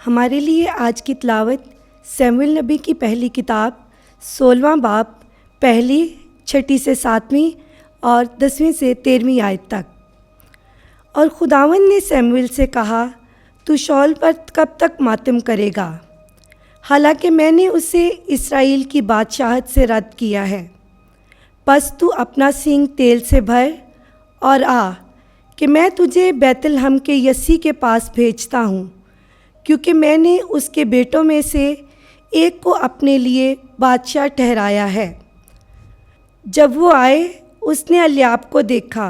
हमारे लिए आज की तिलावत शमूएल नबी की पहली किताब 16वां बाब पहली 6 से 7वीं और 10वीं से 13वीं आयत तक। और खुदावंद ने शमूएल से कहा, तू शाऊल पर कब तक मातम करेगा, हालांकि मैंने उसे इस्राएल की बादशाहत से रद्द किया है। बस तू अपना सींग तेल से भर और आ कि मैं तुझे बैतलहम के यसी के पास भेजता हूँ, क्योंकि मैंने उसके बेटों में से एक को अपने लिए बादशाह ठहराया है। जब वो आए, उसने एल्याब को देखा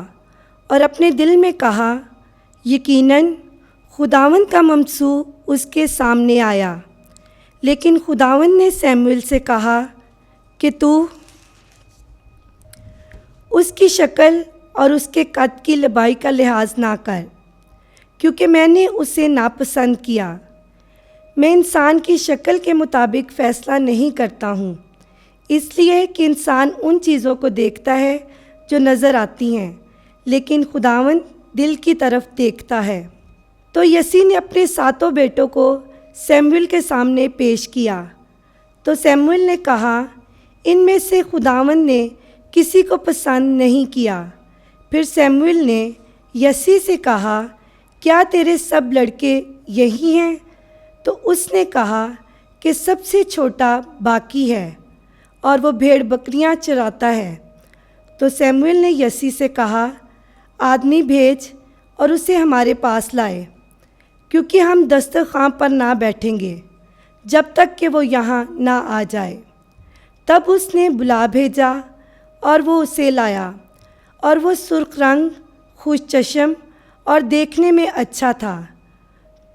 और अपने दिल में कहा, यकीनन खुदावंद का ममसू उसके सामने आया। लेकिन खुदावंद ने शमूएल से कहा कि तू उसकी शक्ल और उसके कद की लंबाई का लिहाज ना कर, क्योंकि मैंने उसे नापसंद किया। मैं इंसान की शक्ल के मुताबिक फ़ैसला नहीं करता हूँ, इसलिए कि इंसान उन चीज़ों को देखता है जो नज़र आती हैं, लेकिन खुदावंद दिल की तरफ देखता है। तो यसी ने अपने 7 बेटों को शमूएल के सामने पेश किया। तो शमूएल ने कहा, इनमें से खुदावंद ने किसी को पसंद नहीं किया। फिर शमूएल ने यसी से कहा, क्या तेरे सब लड़के यही हैं? तो उसने कहा कि सबसे छोटा बाकी है और वो भेड़ बकरियां चराता है। तो शमूएल ने यसी से कहा, आदमी भेज और उसे हमारे पास लाए, क्योंकि हम दस्तरखान पर ना बैठेंगे जब तक कि वो यहाँ ना आ जाए। तब उसने बुला भेजा और वो उसे लाया, और वो सुर्ख रंग, खुश चश्म और देखने में अच्छा था।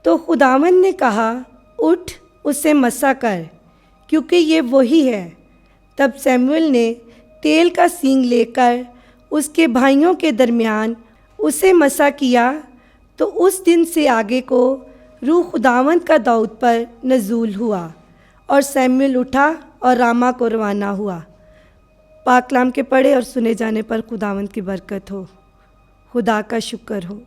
तो खुदावंद ने कहा, उठ उसे मसा कर, क्योंकि ये वही है। तब शमूएल ने तेल का सींग लेकर उसके भाइयों के दरमियान उसे मसा किया। तो उस दिन से आगे को रूह खुदावंद का दाऊद पर नज़ूल हुआ, और शमूएल उठा और रामा को रवाना हुआ। पाक कलाम के पढ़े और सुने जाने पर खुदावंद की बरकत हो। खुदा का शुक्र हो।